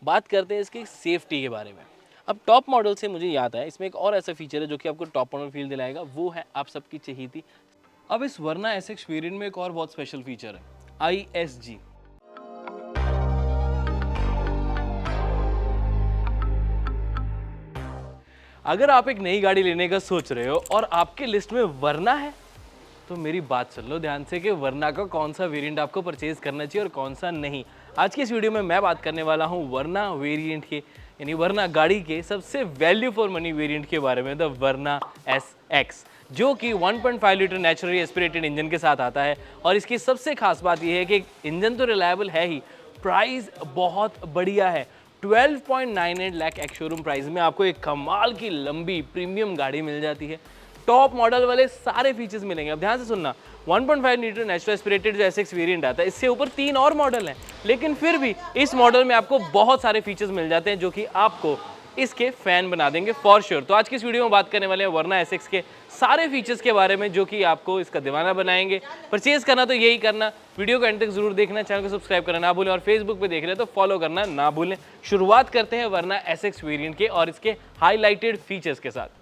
बात करते हैं इसकी सेफ्टी के बारे में। अब टॉप मॉडल से मुझे याद आया, इसमें एक और ऐसा फीचर है जो कि आपको टॉप मॉडल फील दिलाएगा, वो है आप सबकी चहेती। अब इस वरना एसएक्स वेरिएंट में एक और बहुत स्पेशल फीचर है, ISG। अगर आप एक नई गाड़ी लेने का सोच रहे हो और आपके लिस्ट में वरना है, तो मेरी बात सुन लो ध्यान से कि वरना का कौन सा वेरिएंट आपको परचेज करना चाहिए और कौन सा नहीं। आज की इस वीडियो में मैं बात करने वाला हूं वरना वेरिएंट के, यानी वरना गाड़ी के सबसे वैल्यू फॉर मनी वेरिएंट के बारे में, द वरना SX, जो कि 1.5 लीटर नेचुरली एस्पिरेटेड इंजन के साथ आता है। और इसकी सबसे खास बात यह है कि इंजन तो रिलायबल है ही, प्राइस बहुत बढ़िया है। 12.98 लाख एक्स शोरूम प्राइस में आपको एक कमाल की लंबी प्रीमियम गाड़ी मिल जाती है। टॉप मॉडल वाले सारे फीचर्स मिलेंगे। अब ध्यान से सुनना, 1.5 लीटर नेचुरल एस्पिरेटेड जो SX वेरिएंट आता है, इससे ऊपर 3 और मॉडल हैं, लेकिन फिर भी इस मॉडल में आपको बहुत सारे फीचर्स मिल जाते हैं जो कि आपको इसके फैन बना देंगे फॉर श्योर। तो आज की इस वीडियो में बात करने वाले हैं वरना SX के सारे फीचर्स के बारे में जो कि आपको इसका दीवाना बनाएंगे। परचेज करना तो यही करना, वीडियो को एंड तक जरूर देखना, चैनल को सब्सक्राइब करना ना भूलें और फेसबुक पे देख रहे हैं तो फॉलो करना ना भूलें। शुरुआत करते हैं वरना SX वेरिएंट के और इसके हाईलाइटेड फीचर्स के साथ।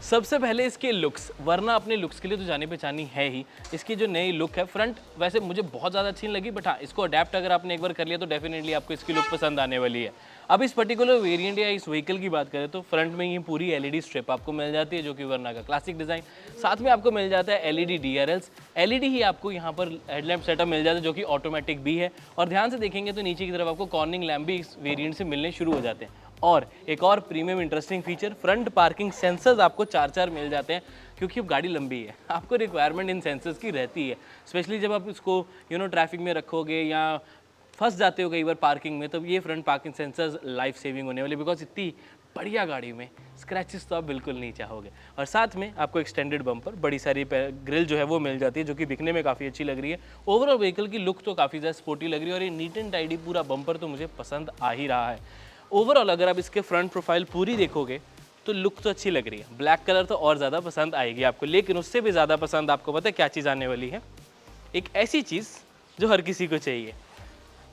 सबसे पहले इसके लुक्स। वरना अपने लुक्स के लिए तो जानी पहचानी है ही। इसकी जो नई लुक है, फ्रंट वैसे मुझे बहुत ज़्यादा अच्छी नहीं लगी, बट हाँ, इसको अडेप्ट अगर आपने एक बार कर लिया तो डेफिनेटली आपको इसकी लुक पसंद आने वाली है। अब इस पर्टिकुलर वेरिएंट या इस व्हीकल की बात करें तो फ्रंट में ये पूरी LED स्ट्रिप आपको मिल जाती है, जो कि वरना का क्लासिक डिज़ाइन। साथ में आपको मिल जाता है LED DRLs, LED ही आपको यहाँ पर हेडलैम्प सेटअप मिल जाता है जो कि ऑटोमेटिक भी है। और ध्यान से देखेंगे तो नीचे की तरफ आपको कॉर्निंग लैम्प भी इस वेरिएंट से मिलने शुरू हो जाते हैं। और एक और premium interesting feature, front parking sensors आपको 4 मिल जाते हैं, क्योंकि अब गाड़ी लंबी है, आपको रिक्वायरमेंट इन सेंसर्स की रहती है। स्पेशली जब आप इसको ट्रैफिक में रखोगे या फंस जाते हो कई बार पार्किंग में, तो ये front parking sensors life saving होने वाले, बिकॉज इतनी बढ़िया गाड़ी में स्क्रैचेस तो आप बिल्कुल नहीं चाहोगे। और साथ में आपको एक्सटेंडेड बम्पर, बड़ी सारी ग्रिल जो है वो मिल जाती है, जो कि दिखने में काफ़ी अच्छी लग रही है। ओवरऑल व्हीकल की लुक तो काफ़ी ज़्यादा स्पोर्टी लग रही है और ये नीट एंड टाइडी पूरा बम्पर तो मुझे पसंद आ ही रहा है। ओवरऑल अगर आप इसके फ्रंट प्रोफाइल पूरी देखोगे तो लुक तो अच्छी लग रही है। ब्लैक कलर तो और ज़्यादा पसंद आएगी आपको, लेकिन उससे भी ज़्यादा पसंद आपको पता है क्या चीज़ आने वाली है? एक ऐसी चीज़ जो हर किसी को चाहिए,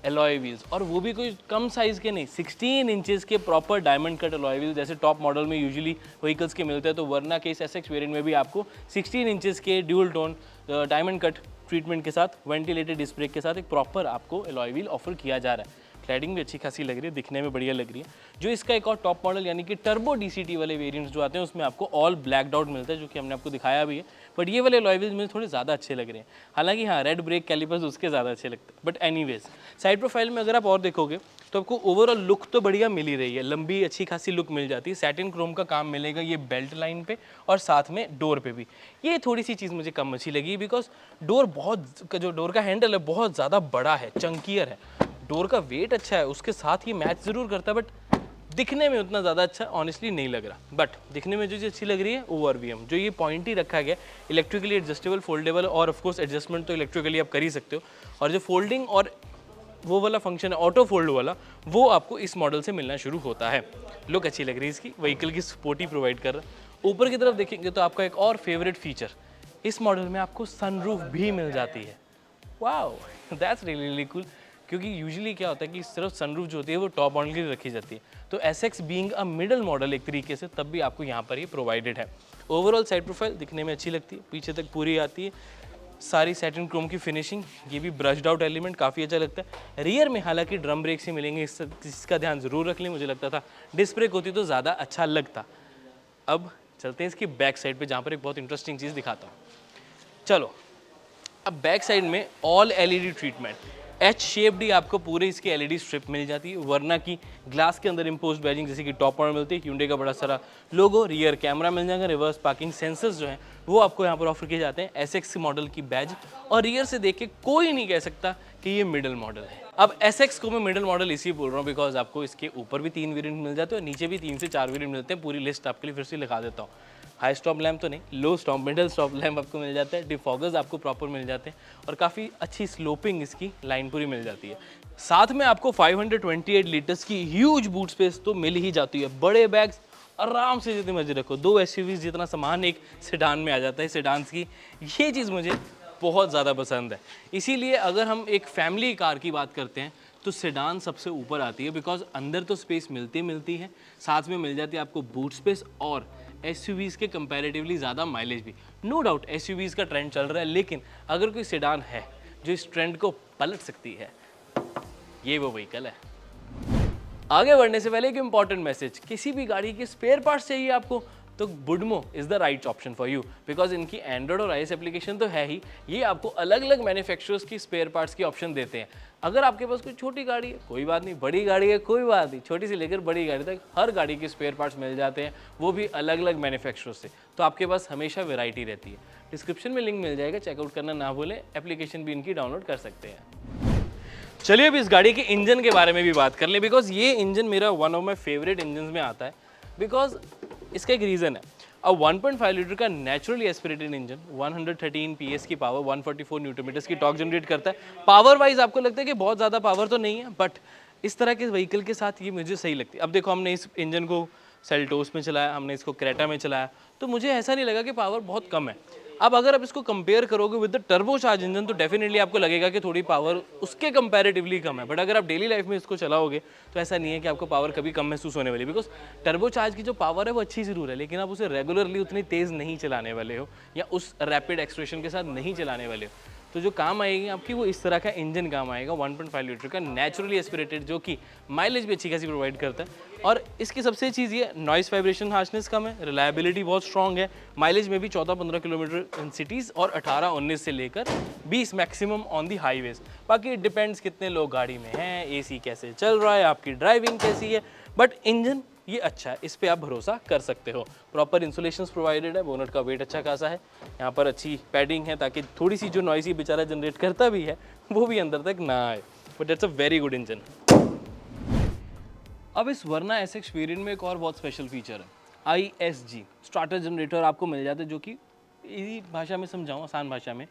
एलॉय व्हील्स। और वो भी कोई कम साइज़ के नहीं, 16 इंचेस के proper diamond cut alloy wheels, जैसे टॉप मॉडल में यूजुअली व्हीकल्स के मिलते हैं। तो वरना के इस SX वेरिएंट में भी आपको 16 इंचेस के dual tone diamond cut treatment के साथ, वेंटिलेटेड डिस्क ब्रेक के साथ एक प्रॉपर आपको एलॉय व्हील ऑफर किया जा रहा है। क्लैडिंग भी अच्छी खासी लग रही है, दिखने में बढ़िया लग रही है। जो इसका एक और टॉप मॉडल यानी कि टर्बो DCT वाले वेरिएंट्स जो आते हैं, उसमें आपको ऑल ब्लैक डॉट मिलता है, जो कि हमने आपको दिखाया भी है। बट ये वाले अलॉय व्हील्स मुझे थोड़े ज़्यादा अच्छे लग रहे हैं। हालांकि हाँ, रेड ब्रेक कैलिपर्स उसके ज़्यादा अच्छे लगते हैं। बट एनीवेज, साइड प्रोफाइल में अगर आप और देखोगे तो आपको ओवरऑल लुक तो बढ़िया मिल ही रही है, लंबी अच्छी खासी लुक मिल जाती है। सैटिन क्रोम का काम मिलेगा ये बेल्ट लाइन पे और साथ में डोर पे भी। ये थोड़ी सी चीज़ मुझे कम अच्छी लगी, बिकॉज जो डोर का हैंडल है बहुत ज़्यादा बड़ा है, चंकियर है। डोर का वेट अच्छा है, उसके साथ ही मैच ज़रूर करता है, बट दिखने में उतना ज़्यादा अच्छा ऑनेस्टली नहीं लग रहा। बट दिखने में जो चीज़ अच्छी लग रही है वो RVM, जो ये पॉइंट ही रखा गया, इलेक्ट्रिकली एडजस्टेबल फोल्डेबल, और ऑफकोर्स एडजस्टमेंट तो इलेक्ट्रिकली आप कर ही सकते हो। और जो फोल्डिंग और वो वाला फंक्शन है ऑटो फोल्ड वाला, वो आपको इस मॉडल से मिलना शुरू होता है। लुक अच्छी लग रही है इसकी, व्हीकल की स्पोर्टी प्रोवाइड कर रहा है। ऊपर की तरफ देखेंगे तो आपका एक और फेवरेट फीचर, इस मॉडल में आपको सनरूफ भी मिल जाती है। Wow, that's really cool. क्योंकि यूजुअली क्या होता है कि सिर्फ सनरूफ जो होती है वो टॉप मॉडल के लिए रखी जाती है, तो SX being a middle model एक तरीके से, तब भी आपको यहाँ पर ये प्रोवाइडेड है। ओवरऑल साइड प्रोफाइल दिखने में अच्छी लगती है, पीछे तक पूरी आती है, सारी सैटिन क्रोम की फिनिशिंग, ये भी ब्रश्ड आउट एलिमेंट काफ़ी अच्छा लगता है। रियर में हालांकि ड्रम ब्रेक से मिलेंगे, इसका ध्यान ज़रूर रख लें। मुझे लगता था डिस्क ब्रेक होती तो ज़्यादा अच्छा लगता। अब चलते हैं इसकी बैक साइड पे, जहाँ पर एक बहुत इंटरेस्टिंग चीज़ दिखाता हूँ। चलो, अब बैक साइड में all LED treatment, H shaped ही आपको पूरे इसकी LED स्ट्रिप मिल जाती है। वरना की ग्लास के अंदर इम्पोज्ड बैजिंग जैसे कि टॉप मॉडल मिलती है, Hyundai का बड़ा सारा लोगो, रियर कैमरा मिल जाएगा, रिवर्स पार्किंग सेंसर्स जो हैं वो आपको यहाँ पर ऑफर किए जाते हैं। SX मॉडल की बैज, और रियर से देख के कोई नहीं कह सकता कि ये मिडल मॉडल है। अब SX को मैं मिडल मॉडल इसी बोल रहा हूँ बिकॉज आपको इसके ऊपर भी 3 वेरिएंट मिल जाते हैं और नीचे भी 3 से 4 वेरिएंट मिलते हैं। पूरी लिस्ट आपके लिए फिर से लिखा देता हूँ। हाई स्टॉप लैम्प तो नहीं, लो स्टॉप, मिडल स्टॉप लैम्प आपको मिल जाता है, डिफॉगर्स आपको प्रॉपर मिल जाते हैं और काफ़ी अच्छी स्लोपिंग इसकी लाइन पूरी मिल जाती है। साथ में आपको 528 लीटर्स की ह्यूज बूट स्पेस तो मिल ही जाती है। बड़े बैग्स आराम से जितनी मर्जी रखो, 2 SUVs जितना सामान एक सेडान में आ जाता है। सेडान्स की ये चीज़ मुझे बहुत ज़्यादा पसंद है। इसीलिए अगर हम एक फैमिली कार की बात करते हैं तो सेडान सबसे ऊपर आती है, बिकॉज अंदर तो स्पेस मिलती है, साथ में मिल जाती है आपको बूट स्पेस और एसयूवीज़ के कंपैरेटिवली ज़्यादा माइलेज भी। नो डाउट एसयूवीज़ का ट्रेंड चल रहा है, लेकिन अगर कोई सेडान है जो इस ट्रेंड को पलट सकती है, ये वो व्हीकल है। आगे बढ़ने से पहले एक इंपॉर्टेंट मैसेज, किसी भी गाड़ी के स्पेयर पार्ट्स चाहिए आपको तो Boodmo is the right option for you, because इनकी एंड्रॉयड और आईएस एप्लीकेशन तो है ही, ये आपको अलग अलग मैन्युफैक्चरर्स की स्पेयर पार्ट्स की ऑप्शन देते हैं। अगर आपके पास कोई छोटी गाड़ी है कोई बात नहीं, बड़ी गाड़ी है कोई बात नहीं, छोटी से लेकर बड़ी गाड़ी तक हर गाड़ी के स्पेयर पार्ट्स मिल जाते हैं, वो भी अलग अलग मैन्युफैक्चरर्स से, तो आपके पास हमेशा वैरायटी रहती है। डिस्क्रिप्शन में लिंक मिल जाएगा, चेकआउट करना ना भूलें, एप्लीकेशन भी इनकी डाउनलोड कर सकते हैं। चलिए अब इस गाड़ी के इंजन के बारे में भी बात कर लें, बिकॉज ये इंजन मेरा one of my favourite engine में आता है, बिकॉज इसका एक रीज़न है। अब 1.5 लीटर का नेचुरली एस्पिरेटेड इंजन 113 PS की पावर, 144 न्यूटन मीटर्स की टॉर्क जनरेट करता है। पावर वाइज आपको लगता है कि बहुत ज़्यादा पावर तो नहीं है, बट इस तरह के व्हीकल के साथ ये मुझे सही लगती है। अब देखो, हमने इस इंजन को सेल्टोस में चलाया, हमने इसको क्रेटा में चलाया, तो मुझे ऐसा नहीं लगा कि पावर बहुत कम है। अब अगर आप इसको कंपेयर करोगे with the turbo charge engine, तो डेफिनेटली आपको लगेगा कि थोड़ी पावर उसके कंपैरेटिवली कम है, बट अगर आप डेली लाइफ में इसको चलाओगे तो ऐसा नहीं है कि आपको पावर कभी कम महसूस होने वाली, बिकॉज टर्बो चार्ज की जो पावर है वो अच्छी ज़रूर है, लेकिन आप उसे रेगुलरली उतनी तेज़ नहीं चलाने वाले हो या उस रैपिड एक्सप्रेशन के साथ नहीं चलाने वाले हो। तो जो काम आएगी आपकी वो इस तरह का इंजन काम आएगा 1.5 लीटर का नेचुरली एस्पिरेटेड, जो कि माइलेज भी अच्छी खासी प्रोवाइड करता है। और इसकी सबसे चीज़ ये, नॉइस वाइब्रेशन हार्शनेस कम है, रिलायबिलिटी बहुत स्ट्रॉन्ग है, माइलेज में भी 14-15 किलोमीटर इन सिटीज़ और 18-19 से लेकर 20 मैक्सिमम ऑन दी हाईवेज। बाकी डिपेंड्स कितने लोग गाड़ी में हैं, एसी कैसे चल रहा है, आपकी ड्राइविंग कैसी है, बट इंजन ये अच्छा है, इस पे आप भरोसा कर सकते हो। प्रॉपर इंसुलेशंस प्रोवाइडेड है, बोनट का वेट अच्छा खासा है, यहाँ पर अच्छी पैडिंग है ताकि थोड़ी सी जो नॉइसी बेचारा जनरेट करता भी है वो भी अंदर तक ना आए, but that's a very good engine. अब इस वरना एसएक्स वेरिएंट में एक और बहुत स्पेशल फीचर है, ISG स्टार्टर जनरेटर आपको मिल जाता है, जो कि इसी भाषा में समझाऊँ, आसान भाषा में,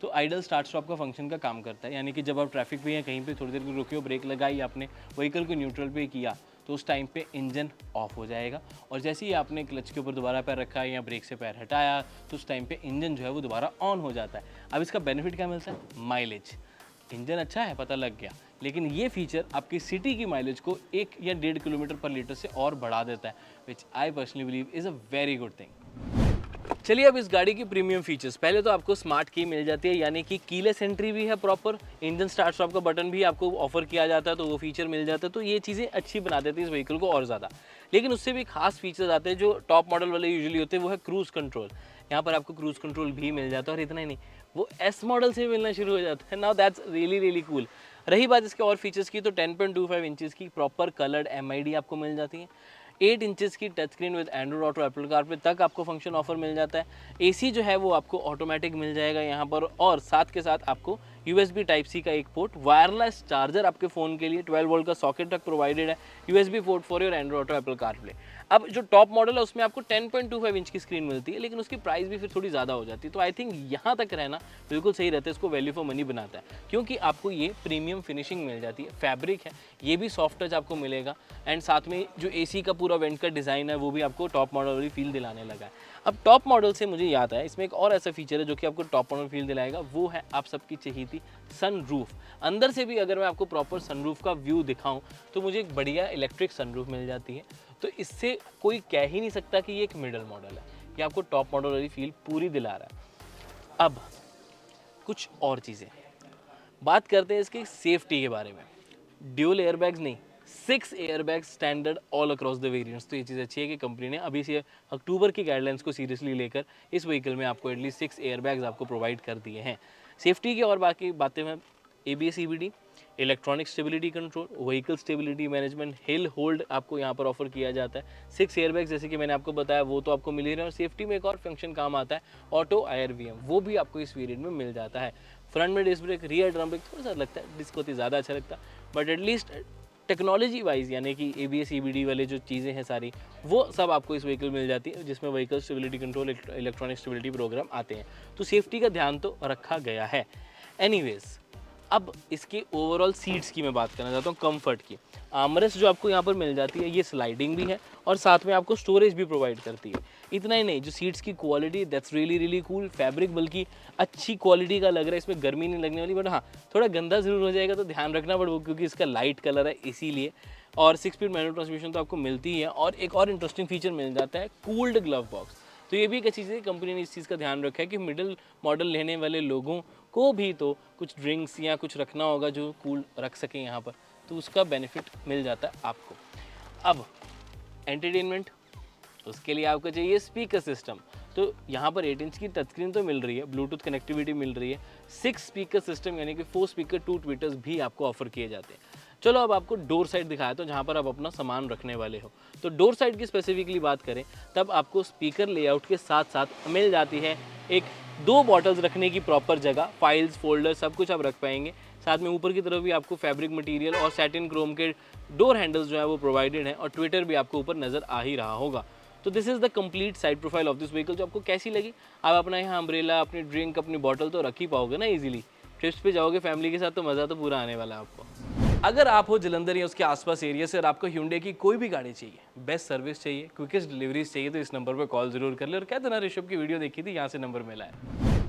तो आइडल स्टार्ट स्टॉप का फंक्शन का काम करता है। यानी कि जब आप ट्रैफिक पे हैं, कहीं पे थोड़ी देर के रुके हो, ब्रेक लगाई आपने, व्हीकल को न्यूट्रल पे किया, तो उस टाइम पे इंजन ऑफ हो जाएगा, और जैसे ही आपने क्लच के ऊपर दोबारा पैर रखा है या ब्रेक से पैर हटाया, तो उस टाइम पे इंजन जो है वो दोबारा ऑन हो जाता है। अब इसका बेनिफिट क्या मिलता है? माइलेज। इंजन अच्छा है, पता लग गया, लेकिन ये फीचर आपकी सिटी की माइलेज को 1 या 1.5 किलोमीटर पर लीटर से और बढ़ा देता है, which I personally believe is a very good thing. चलिए अब इस गाड़ी की प्रीमियम फीचर्स, पहले तो आपको स्मार्ट की मिल जाती है, यानी कि कीलेस एंट्री भी है, प्रॉपर इंजन स्टार्ट स्टॉप का बटन भी आपको ऑफर किया जाता है, तो वो फीचर मिल जाता है, तो ये चीज़ें अच्छी बना देती है इस व्हीकल को और ज़्यादा। लेकिन उससे भी खास फीचर्स आते हैं जो टॉप मॉडल वाले यूजुअली होते हैं, वो है क्रूज़ कंट्रोल। यहाँ पर आपको क्रूज़ कंट्रोल भी मिल जाता है, और इतना ही नहीं, वो एस मॉडल से मिलना शुरू हो जाता है। Now that's really really cool. रही बात इसके और फीचर्स की, तो 10.25 इंचेस की प्रॉपर कलर्ड MID आपको मिल जाती है, 8 इंचेस की touch screen with Android auto Apple CarPlay तक आपको फंक्शन ऑफर मिल जाता है। AC जो है वो आपको ऑटोमेटिक मिल जाएगा यहाँ पर, और साथ के साथ आपको USB Type-C का एक पोर्ट, वायरलेस चार्जर आपके फ़ोन के लिए, 12 वोल्ट का सॉकेट तक प्रोवाइडेड है, USB port for your Android auto Apple CarPlay. अब जो टॉप मॉडल है उसमें आपको 10.25 इंच की स्क्रीन मिलती है, लेकिन उसकी प्राइस भी फिर थोड़ी ज़्यादा हो जाती है, तो आई थिंक यहाँ तक रहना बिल्कुल सही रहता है, इसको वैल्यू फॉर मनी बनाता है, क्योंकि आपको ये प्रीमियम फिनिशिंग मिल जाती है, फैब्रिक है, ये भी सॉफ्ट टच आपको मिलेगा, एंड साथ में जो AC का पूरा वेंट का डिज़ाइन है वो भी आपको टॉप मॉडल वाली फील दिलाने लगा है। अब टॉप मॉडल से मुझे याद है, इसमें एक और ऐसा फीचर है जो कि आपको टॉप मॉडल फील दिलाएगा, वो है आप सबकी चहेती सनरूफ। अंदर से भी अगर मैं आपको प्रॉपर सनरूफ का व्यू दिखाऊं तो मुझे एक बढ़िया इलेक्ट्रिक सनरूफ मिल जाती है, तो इससे कोई कह ही नहीं सकता कि ये एक मिडल मॉडल है, ये आपको टॉप मॉडल वाली फील पूरी दिला रहा है। अब कुछ और चीज़ें बात करते हैं इसकी सेफ्टी के बारे में। ड्यूल एयरबैग्स नहीं, 6 airbags standard all across the variants, तो ये चीज़ अच्छी है कि कंपनी ने अभी से अक्टूबर की गाइडलाइंस को सीरियसली लेकर इस व्हीकल में आपको एटलीस्ट 6 एयरबैग्स आपको प्रोवाइड कर दिए हैं। सेफ्टी की और बाकी बातें में ABS EBD, electronic stability control, vehicle stability management, hill hold आपको यहाँ पर ऑफर किया जाता है। 6 एयरबैग्स जैसे कि मैंने आपको बताया वो तो आपको मिल ही रहे हैं, और सेफ्टी में एक और फंक्शन काम आता है, ऑटो IRVM, वो भी आपको इस वेरिएंट में मिल जाता है। फ्रंट में disc brake, rear drum brake थोड़ा सा लगता है, डिस्क होती ज़्यादा अच्छा लगता है, बट एटलीस्ट टेक्नोलॉजी वाइज यानी कि ABS EBD वाले जो चीज़ें हैं सारी, वो सब आपको इस व्हीकल मिल जाती है, जिसमें vehicle stability control, electronic stability programme आते हैं, तो सेफ्टी का ध्यान तो रखा गया है। एनीवेज, अब इसके ओवरऑल सीट्स की मैं बात करना चाहता हूँ, कंफर्ट की। आर्मरेस्ट जो आपको यहाँ पर मिल जाती है ये स्लाइडिंग भी है और साथ में आपको स्टोरेज भी प्रोवाइड करती है। इतना ही नहीं, जो सीट्स की quality that's really cool. Fabric बल्कि अच्छी क्वालिटी का लग रहा है, इसमें गर्मी नहीं लगने वाली। बट हाँ, थोड़ा गंदा ज़रूर हो जाएगा तो ध्यान रखना, बट वो क्योंकि इसका लाइट कलर है इसीलिए। और 6 स्पीड मैनुअल ट्रांसमिशन तो आपको मिलती ही है। और एक और इंटरेस्टिंग फीचर मिल जाता है, कूल्ड ग्लव बॉक्स। तो ये भी एक अच्छी चीज़ है, कंपनी ने इस चीज़ का ध्यान रखा है कि मिडिल मॉडल लेने वाले लोगों को भी तो कुछ ड्रिंक्स या कुछ रखना होगा जो कूल रख सकें यहाँ पर, तो उसका बेनिफिट मिल जाता है आपको। अब एंटरटेनमेंट, उसके लिए आपको चाहिए स्पीकर सिस्टम। तो यहाँ पर 8 इंच की टच स्क्रीन तो मिल रही है, ब्लूटूथ कनेक्टिविटी मिल रही है, 6 स्पीकर सिस्टम यानी कि 4 स्पीकर 2 ट्विटर्स भी आपको ऑफर किए जाते हैं। चलो अब आपको डोर साइड दिखाया तो जहाँ पर आप अपना सामान रखने वाले हो। तो डोर साइड की स्पेसिफिकली बात करें तब आपको स्पीकर लेआउट के साथ साथ मिल जाती है एक 2 बॉटल्स रखने की प्रॉपर जगह, फाइल्स फोल्डर सब कुछ आप रख पाएंगे। साथ में ऊपर की तरफ भी आपको फैब्रिक मटेरियल और सैटिन क्रोम के डोर हैंडल्स जो है वो प्रोवाइडेड है और ट्विटर भी आपको ऊपर नज़र आ ही रहा होगा। तो this is the complete side profile of this vehicle. जो आपको कैसी लगी? आप अपना यहाँ अम्ब्रेला, अपनी ड्रिंक, अपनी बॉटल तो रख ही पाओगे ना इजीली। ट्रिप्स पे जाओगे फैमिली के साथ तो मज़ा तो पूरा आने वाला है आपको। अगर आप हो जलंधर या उसके आसपास एरिया से और आपको Hyundai की कोई भी गाड़ी चाहिए, बेस्ट सर्विस चाहिए, क्विकेस्ट डिलीवरीज चाहिए, तो इस नंबर पर कॉल जरूर कर ले। और कहते ना ऋषभ की वीडियो देखी थी, यहाँ से नंबर मिला है।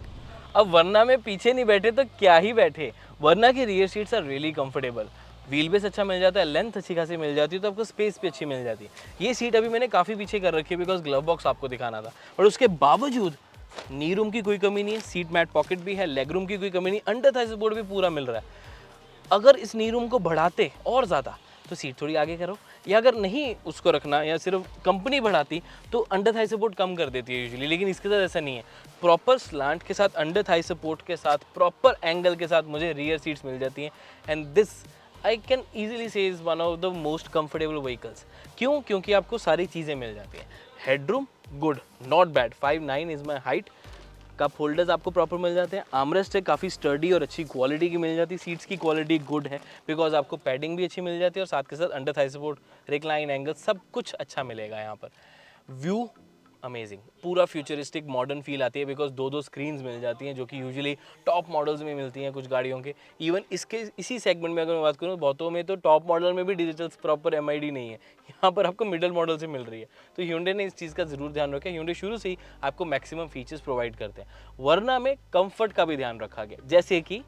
अब वरना में पीछे नहीं बैठे तो क्या ही बैठे। वरना की rear seats are really comfortable, wheel base अच्छा मिल जाता है, लेंथ अच्छी खासी मिल जाती है, तो आपको स्पेस भी अच्छी मिल जाती है। ये सीट अभी मैंने काफ़ी पीछे कर रखी है बिकॉज ग्लव बॉक्स आपको दिखाना था, और उसके बावजूद नी रूम की कोई कमी नहीं है, सीट मैट पॉकेट भी है, लेग रूम की कोई कमी नहीं, अंडर थाई सपोर्ट भी पूरा मिल रहा है। अगर इस नी रूम को बढ़ाते और ज़्यादा तो सीट थोड़ी आगे करो, या अगर नहीं उसको रखना या सिर्फ कंपनी बढ़ाती तो अंडर थाई सपोर्ट कम कर देती है यूजुअली, लेकिन इसके साथ ऐसा नहीं है। प्रॉपर स्लांट के साथ, अंडर थाई सपोर्ट के साथ, प्रॉपर एंगल के साथ मुझे रियर सीट्स मिल जाती हैं। And this I can easily say is one of the most comfortable vehicles. क्यों? क्योंकि आपको सारी चीज़ें मिल जाती हैं। Headroom good, not bad, 5'9" is my height. Cup holders आपको प्रॉपर मिल जाते हैं। आर्मरेस्ट है काफ़ी स्टर्डी और अच्छी क्वालिटी की मिल जाती है। सीट्स की क्वालिटी गुड है बिकॉज आपको पैडिंग भी अच्छी मिल जाती है और साथ के साथ under Thai support, recline angle सब कुछ अच्छा मिलेगा यहाँ पर। व्यू अमेजिंग, पूरा फ्यूचरिस्टिक मॉडर्न फील आती है बिकॉज 2 स्क्रीन्स मिल जाती हैं जो कि यूजुअली टॉप मॉडल्स में मिलती हैं कुछ गाड़ियों के। इवन इसके इसी सेगमेंट में अगर मैं बात करूँ, बहुतों में तो टॉप मॉडल में भी डिजिटल प्रॉपर MID नहीं है, यहाँ पर आपको मिडल मॉडल से मिल रही है। तो Hyundai ने इस चीज़ का ज़रूर ध्यान रखा है। Hyundai शुरू से ही आपको मैक्सिमम फीचर्स प्रोवाइड करते हैं। वरना में कंफर्ट का भी ध्यान रखा गया, जैसे कि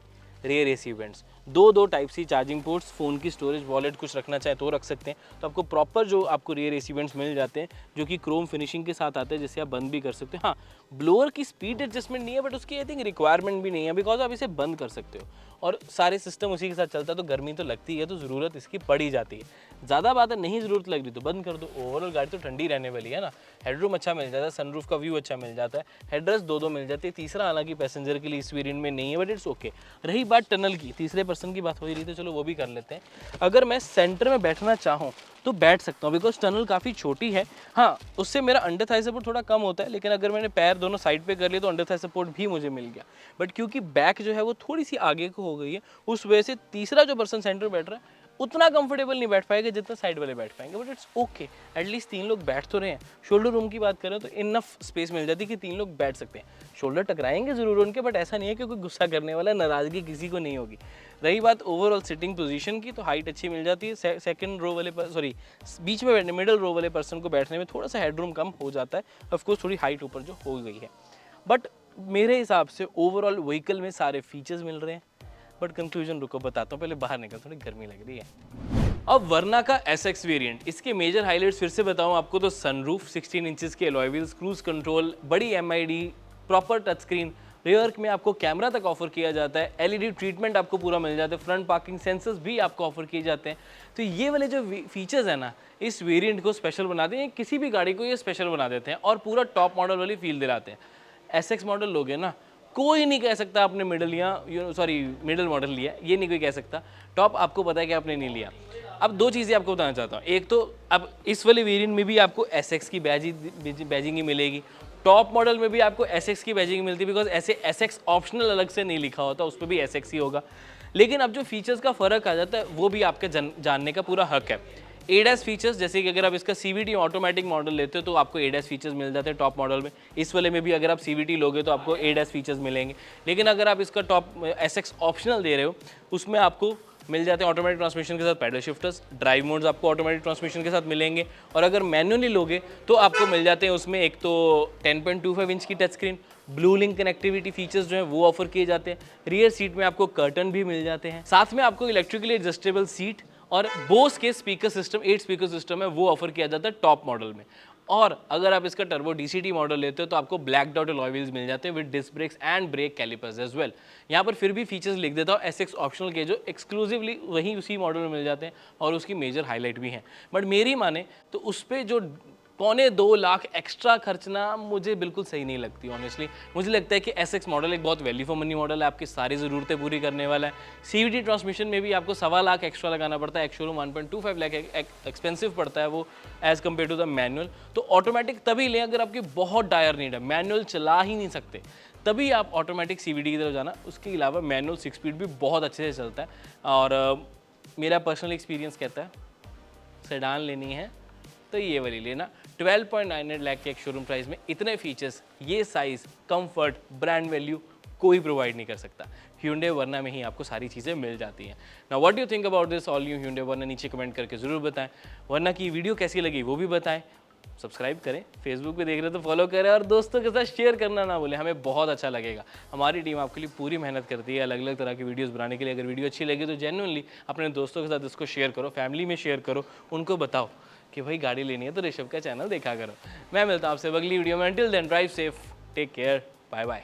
rear AC vents, 2 type C charging ports, phone की स्टोरेज, वॉलेट कुछ रखना चाहे तो रख सकते हैं। तो आपको प्रॉपर जो आपको रेयर AC वेंट्स मिल जाते हैं जो कि क्रोम फिनिशिंग के साथ आते हैं, जिससे आप बंद भी कर सकते हैं। हाँ, ब्लोअर की स्पीड एडजस्टमेंट नहीं है, बट उसकी आई थिंक रिक्वायरमेंट भी नहीं है बिकॉज आप इसे बंद कर सकते हो और सारे सिस्टम उसी के साथ चलता है। तो गर्मी तो लगती है, तो ज़रूरत इसकी पड़ ही जाती है। ज़्यादा बात है, नहीं ज़रूरत लग रही तो बंद कर दो। ओवरऑल गाड़ी तो ठंडी रहने वाली है ना। हेडरूम अच्छा मिल जाता है, सनरूफ का व्यू अच्छा मिल जाता है, हेडरेस्ट 2 मिल जाती है। तीसरा हालांकि पैसेंजर के लिए इस वेरिएंट में नहीं है, बट इट्स ओके। रही बात टनल की, तीसरे पर्सन की बात हो ही रही, तो चलो वो भी कर लेते हैं। अगर मैं सेंटर में बैठना चाहूँ तो बैठ सकता हूँ बिकॉज टनल काफ़ी छोटी है। हाँ, उससे मेरा अंडर थाई सपोर्ट थोड़ा कम होता है, लेकिन अगर मैंने पैर दोनों साइड पे कर लिए तो अंडर थाई सपोर्ट भी मुझे मिल गया। बट क्योंकि बैक जो है वो थोड़ी सी आगे को हो गई है, उस वजह से तीसरा जो पर्सन सेंटर बैठ रहा है उतना कंफर्टेबल नहीं बैठ पाएगा जितना साइड वाले बैठ पाएंगे। बट इट्स ओके, एटलीस्ट 3 लोग बैठ तो रहे हैं। शोल्डर रूम की बात करें तो इनफ स्पेस मिल जाती है कि 3 लोग बैठ सकते हैं। शोल्डर टकराएंगे जरूर उनके, बट ऐसा नहीं है कि कोई गुस्सा करने वाला, नाराजगी किसी को नहीं होगी। रही बात ओवरऑल सिटिंग पोजीशन की, तो हाइट अच्छी मिल जाती है। सेकंड रो वाले बीच में बैठने, मिडिल रो वाले पर्सन को बैठने में थोड़ा सा हेडरूम कम हो जाता है। ऑफकोर्स थोड़ी हाइट ऊपर जो हो गई है, बट मेरे हिसाब से ओवरऑल व्हीकल में सारे फीचर्स मिल रहे हैं। बट कंक्लूजन रुको बताता हूँ, पहले बाहर निकल, थोड़ी गर्मी लग रही है। अब वरना का SX वेरिएंट, इसके मेजर हाइलाइट्स फिर से बताऊं आपको तो सनरूफ, 16 इंचेस के अलॉय व्हील्स, क्रूज कंट्रोल, बड़ी MID, proper touch screen, rear में आपको कैमरा तक ऑफर किया जाता है, LED ट्रीटमेंट आपको पूरा मिल जाता है, फ्रंट पार्किंग सेंसर्स भी आपको ऑफर किए जाते हैं। तो ये वाले जो फीचर्स है ना, इस वेरिएंट को स्पेशल बनाते हैं, किसी भी गाड़ी को ये स्पेशल बना देते हैं और पूरा टॉप मॉडल वाली फील दिलाते हैं। SX मॉडल लोगे ना, कोई नहीं कह सकता आपने मिडिल मॉडल लिया, ये नहीं कोई कह सकता। टॉप आपको पता है कि आपने नहीं लिया। अब 2 चीज़ें आपको बताना चाहता हूँ। एक तो अब इस वाले वेरिएंट में भी आपको SX की बैजिंग ही मिलेगी, टॉप मॉडल में भी आपको SX की बैजिंग मिलती है बिकॉज ऐसे SX ऑप्शनल अलग से नहीं लिखा होता, उस पर भी SX ही होगा। लेकिन अब जो फीचर्स का फ़र्क आ जाता है वो भी आपके जानने का पूरा हक है। ADAS फीचर्स, जैसे कि अगर आप इसका CVT ऑटोमेटिक मॉडल लेते हो तो आपको ADAS फीचर्स मिल जाते हैं टॉप मॉडल में। इस वाले में भी अगर आप CVT लोगे तो आपको ADAS फीचर्स मिलेंगे। लेकिन अगर आप इसका टॉप SX ऑप्शनल दे रहे हो, उसमें आपको मिल जाते हैं ऑटोमेटिक ट्रांसमिशन के साथ पैडल शिफ्टर्स, ड्राइव मोड्स आपको ऑटोमेटिक ट्रांसमिशन के साथ मिलेंगे। और अगर मैनुअली लोगे तो आपको मिल जाते हैं उसमें एक तो 10.25 इंच की touch screen, blue link connectivity features जो है वो ऑफर किए जाते हैं। रियर सीट में आपको कर्टन भी मिल जाते हैं, साथ में आपको इलेक्ट्रिकली एडजस्टेबल सीट और बोस के स्पीकर सिस्टम 8 स्पीकर सिस्टम है वो ऑफर किया जाता है टॉप मॉडल में। और अगर आप इसका टर्बो DCT मॉडल लेते हो तो आपको ब्लैक डॉट अलॉय व्हील्स मिल जाते हैं with disc brakes and brake callipers as well. यहाँ पर फिर भी फीचर्स लिख देता हूँ SX ऑप्शनल के, जो एक्सक्लूसिवली वही उसी मॉडल में मिल जाते हैं और उसकी मेजर हाईलाइट भी हैं। बट मेरी माने तो उस पर जो 1.25 लाख एक्स्ट्रा खर्चना मुझे बिल्कुल सही नहीं लगती ऑनेस्टली। मुझे लगता है कि SX मॉडल एक बहुत वैल्यू फॉर मनी मॉडल है, आपकी सारी ज़रूरतें पूरी करने वाला है। CVT ट्रांसमिशन में भी आपको 1.25 लाख एक्स्ट्रा लगाना पड़ता है, एक शोरूम 1.25 लाख एक्सपेंसिव पड़ता है वो as compare to the manual. तो ऑटोमेटिक तभी लें अगर आपकी बहुत डायर नीड है, मैनुअल चला ही नहीं सकते, तभी आप ऑटोमेटिक CVT की तरफ जाना। उसके अलावा मैनुअल 6 स्पीड भी बहुत अच्छे से चलता है। और मेरा पर्सनल एक्सपीरियंस कहता है सेडान लेनी है तो ये वाली लेना। 12.98 लाख के एक शोरूम प्राइस में इतने फीचर्स, ये साइज़, कंफर्ट, ब्रांड वैल्यू कोई प्रोवाइड नहीं कर सकता। Hyundai Verna में ही आपको सारी चीज़ें मिल जाती हैं। Now what do you think about this all new Hyundai Verna? नीचे कमेंट करके ज़रूर बताएं। Verna की वीडियो कैसी लगी वो भी बताएं। सब्सक्राइब करें, फेसबुक पे देख रहे हो तो फॉलो करें और दोस्तों के साथ शेयर करना ना भूलें, हमें बहुत अच्छा लगेगा। हमारी टीम आपके लिए पूरी मेहनत करती है अलग अलग तरह की वीडियोस बनाने के लिए। अगर वीडियो अच्छी लगी तो जेन्युइनली अपने दोस्तों के साथ इसको शेयर करो, फैमिली में शेयर करो, उनको बताओ कि भाई गाड़ी लेनी है तो ऋषभ का चैनल देखा करो। मैं मिलता हूँ आपसे अगली वीडियो में। Until then drive safe, take care, bye bye.